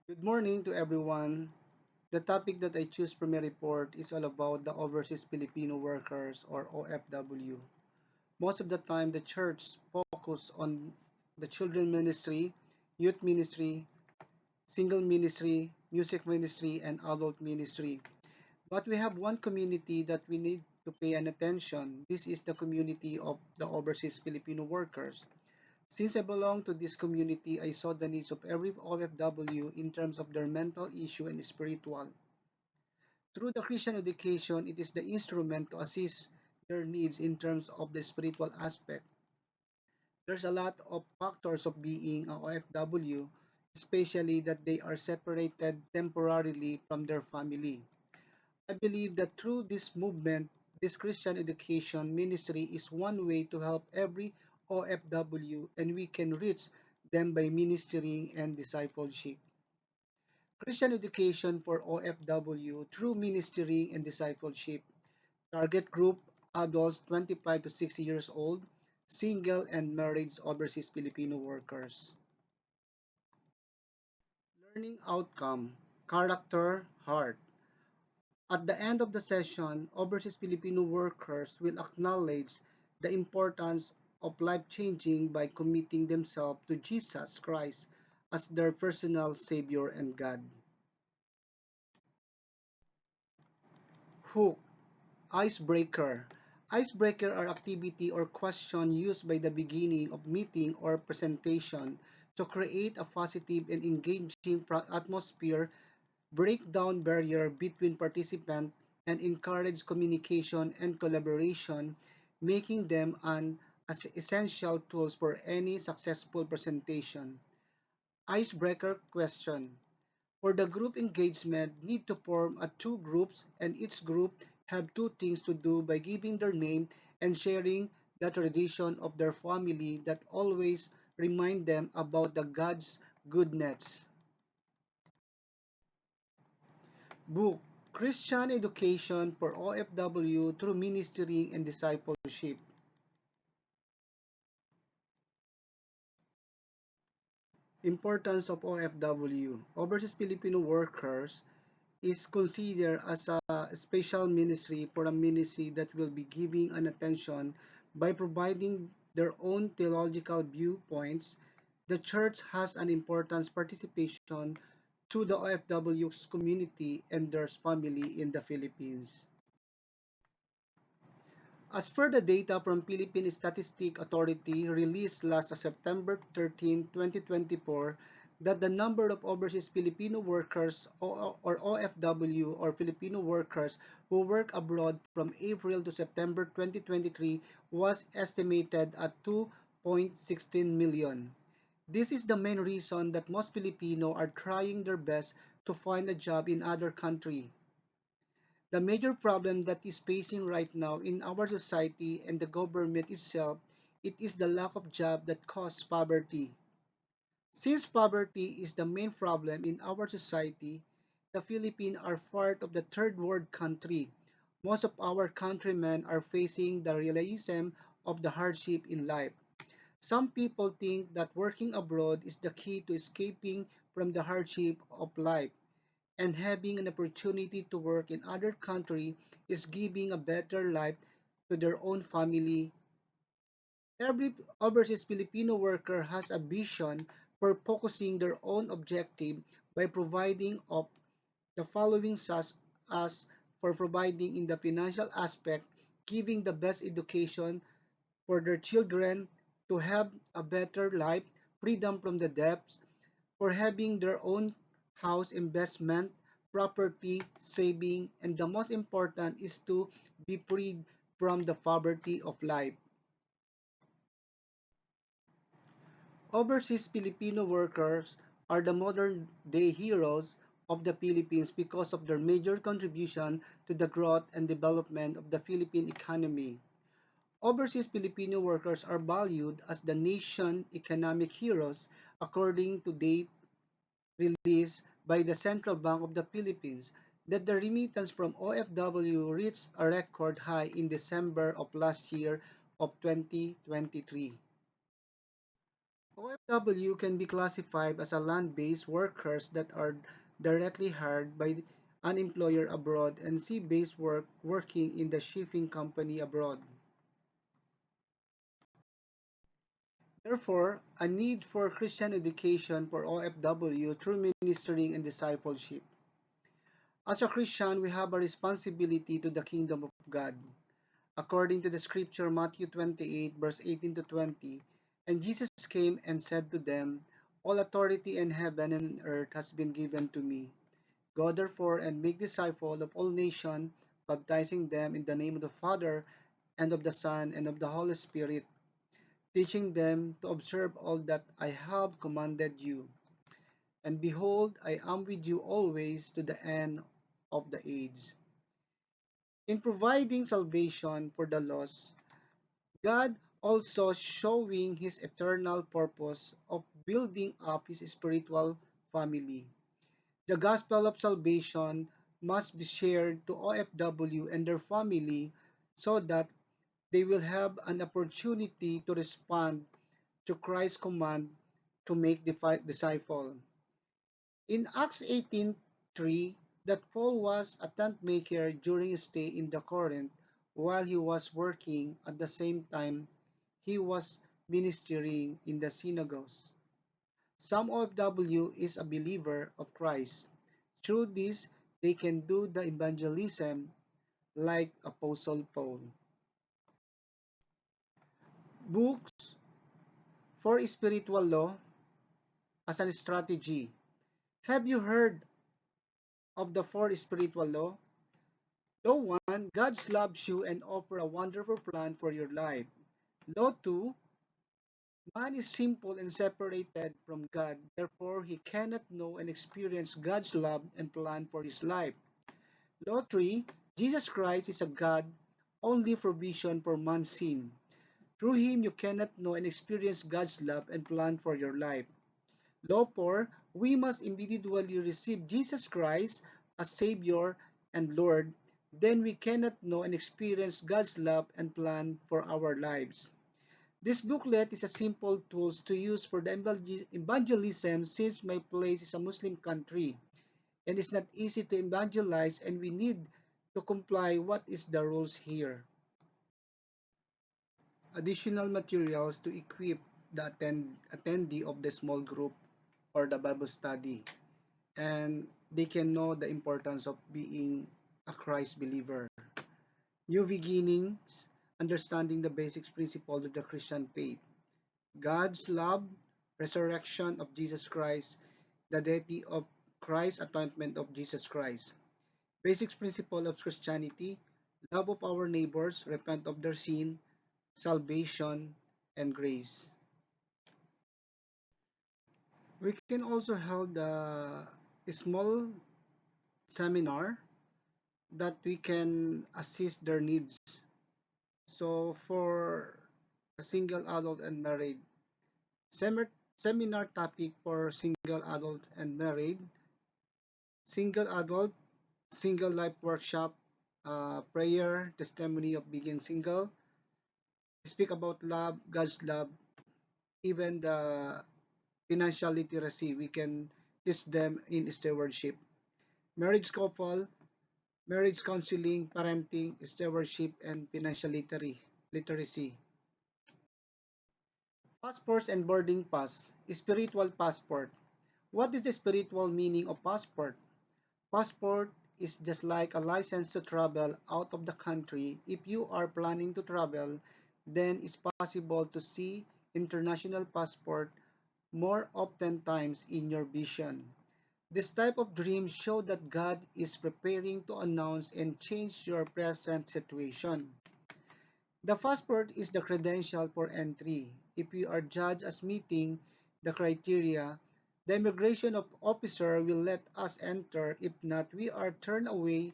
Good morning to everyone. The topic that I choose for my report is all about the overseas Filipino workers or OFW. Most of the time, the church focus on the children ministry, youth ministry, single ministry, music ministry, and adult ministry. But we have one community that we need to pay an attention. This is the community of the overseas Filipino workers. Since I belong to this community, I saw the needs of every OFW in terms of their mental issue and spiritual. Through the Christian education, it is the instrument to assist their needs in terms of the spiritual aspect. There's a lot of factors of being a OFW, especially that they are separated temporarily from their family. I believe that through this movement, this Christian education ministry is one way to help every OFW and we can reach them by ministering and discipleship. Christian education for OFW through ministering and discipleship. Target group adults 25 to 60 years old, single and married overseas Filipino workers. Learning outcome, character, heart. At the end of the session, overseas Filipino workers will acknowledge the importance of life changing by committing themselves to Jesus Christ as their personal Savior and God. Hook, icebreaker. Icebreaker are activity or question used by the beginning of meeting or presentation to create a positive and engaging atmosphere, break down barrier between participants, and encourage communication and collaboration, making them an as essential tools for any successful presentation. Icebreaker question. For the group engagement, need to form a two groups and each group have two things to do by giving their name and sharing the tradition of their family that always remind them about the God's goodness. Book Christian Education for OFW through Ministry and Discipleship. Importance of OFW. Overseas Filipino workers is considered as a special ministry for a ministry that will be giving an attention by providing their own theological viewpoints. The church has an important participation to the OFW's community and their family in the Philippines. As per the data from Philippine Statistic Authority released last September 13, 2024, that the number of overseas Filipino workers or OFW or Filipino workers who work abroad from April to September 2023 was estimated at 2.16 million. This is the main reason that most Filipino are trying their best to find a job in other country. The major problem that is facing right now in our society and the government itself, it is the lack of job that causes poverty. Since poverty is the main problem in our society, the Philippines are part of the third world country. Most of our countrymen are facing the realism of the hardship in life. Some people think that working abroad is the key to escaping from the hardship of life, and having an opportunity to work in other country is giving a better life to their own family. Every overseas Filipino worker has a vision for focusing their own objective by providing of the following such as for providing in the financial aspect, giving the best education for their children to have a better life, freedom from the debts, for having their own house investment, property, saving, and the most important is to be freed from the poverty of life. Overseas Filipino workers are the modern day heroes of the Philippines because of their major contribution to the growth and development of the Philippine economy. Overseas Filipino workers are valued as the nation economic heroes according to data released by the Central Bank of the Philippines that the remittance from OFW reached a record high in December of last year of 2023. OFW can be classified as a land-based workers that are directly hired by an employer abroad and sea-based working in the shipping company abroad. Therefore, a need for Christian education for OFW through ministering and discipleship. As a Christian, we have a responsibility to the kingdom of God. According to the scripture Matthew 28 verse 18 to 20, and Jesus came and said to them, all authority in heaven and earth has been given to me. Go therefore and make disciples of all nations, baptizing them in the name of the Father and of the Son and of the Holy Spirit, teaching them to observe all that I have commanded you. And behold, I am with you always to the end of the age. In providing salvation for the lost, God also showing his eternal purpose of building up his spiritual family. The gospel of salvation must be shared to OFW and their family so that they will have an opportunity to respond to Christ's command to make disciples. In Acts 18:3, that Paul was a tent maker during his stay in the Corinth while he was working at the same time he was ministering in the synagogues. Some OFW is a believer of Christ. Through this, they can do the evangelism like Apostle Paul. Books for spiritual law as a strategy. Have you heard of the four spiritual law? Law 1, God loves you and offers a wonderful plan for your life. Law 2, man is simple and separated from God, therefore he cannot know and experience God's love and plan for his life. Law 3, Jesus Christ is a God only provision for man's sin. Through him you cannot know and experience God's love and plan for your life. Law 4, we must individually receive Jesus Christ as Savior and Lord, then we cannot know and experience God's love and plan for our lives. This booklet is a simple tool to use for the evangelism since my place is a Muslim country and it's not easy to evangelize and we need to comply what is the rules here. Additional materials to equip the attendee of the small group or the Bible study, and they can know the importance of being a Christ believer. New beginnings, understanding the basic principles of the Christian faith. God's love, resurrection of Jesus Christ, the deity of Christ, atonement of Jesus Christ. Basic principle of Christianity, love of our neighbors, repent of their sin, salvation, and grace. We can also hold a small seminar that we can assist their needs. So for a single adult and married, seminar topic for single adult and married, single adult, single life workshop, prayer, testimony of being single, speak about love, God's love, even the financial literacy, we can teach them in stewardship. Marriage couple, marriage counseling, parenting, stewardship, and financial literacy. Passports and boarding pass, spiritual passport. What is the spiritual meaning of passport? Passport is just like a license to travel out of the country. If you are planning to travel, then it's possible to see international passport more often times in your vision. This type of dream show that God is preparing to announce and change your present situation. The passport is the credential for entry. If you are judged as meeting the criteria, the immigration officer will let us enter. If not, we are turned away.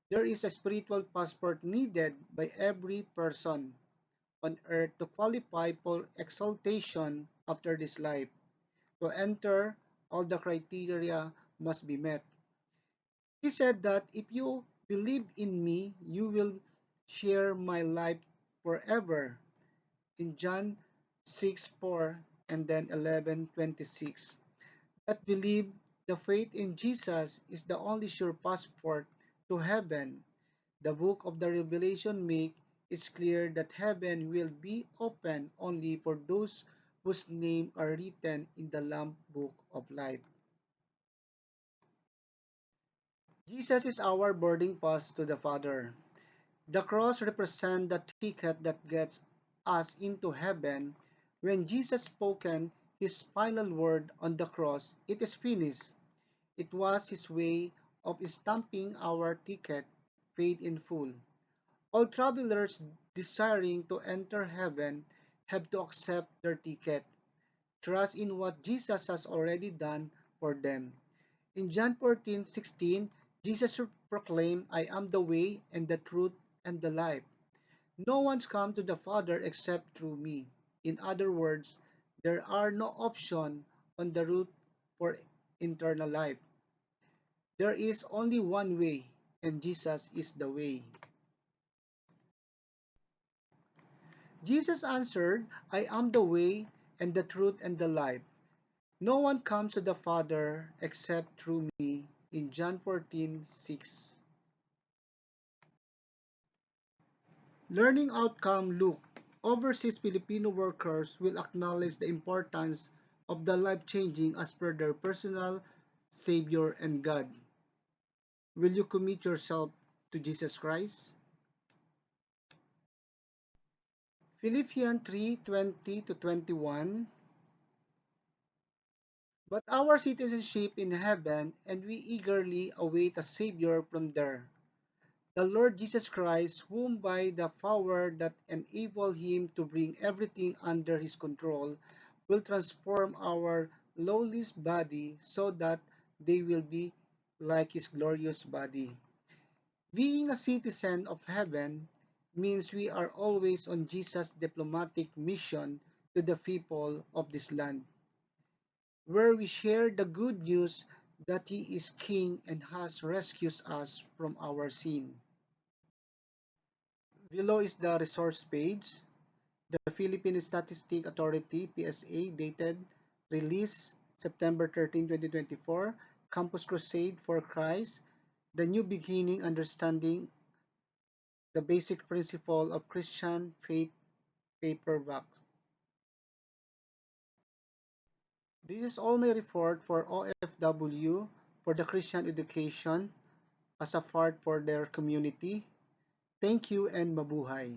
There is a spiritual passport needed by every person on earth to qualify for exaltation after this life. To enter, all the criteria must be met. He said that if you believe in me, you will share my life forever. In John 6:4, and then 11:26. That believe the faith in Jesus is the only sure passport to heaven. The book of the Revelation make it clear that heaven will be open only for those whose name are written in the Lamb book of life. Jesus is our boarding pass to the Father. The cross represents the ticket that gets us into heaven. When Jesus spoken his final word on the cross, it is finished. It was his way of stamping our ticket paid in full. All travelers desiring to enter heaven have to accept their ticket, trust in what Jesus has already done for them. In John 14:16, Jesus proclaimed, I am the way and the truth and the life. No one's come to the Father except through me. In other words, there are no option on the route for eternal life. There is only one way, and Jesus is the way. Jesus answered, I am the way and the truth and the life. No one comes to the Father except through me. In John 14:6. Learning outcome look. Overseas Filipino workers will acknowledge the importance of the life-changing as per their personal Savior and God. Will you commit yourself to Jesus Christ? Philippians 3:20 to 21. But our citizenship in heaven, and we eagerly await a Savior from there, the Lord Jesus Christ, whom by the power that enable him to bring everything under his control, will transform our lowly body so that they will be like his glorious body. Being a citizen of heaven means we are always on Jesus' diplomatic mission to the people of this land, where we share the good news that he is king and has rescued us from our sin. Below is the resource page. The Philippine Statistic Authority PSA dated release September 13, 2024, Campus Crusade for Christ, The New Beginning Understanding the Basic Principle of Christian Faith paperback. This is all my report for OFW for the Christian education as a part for their community. Thank you and mabuhay.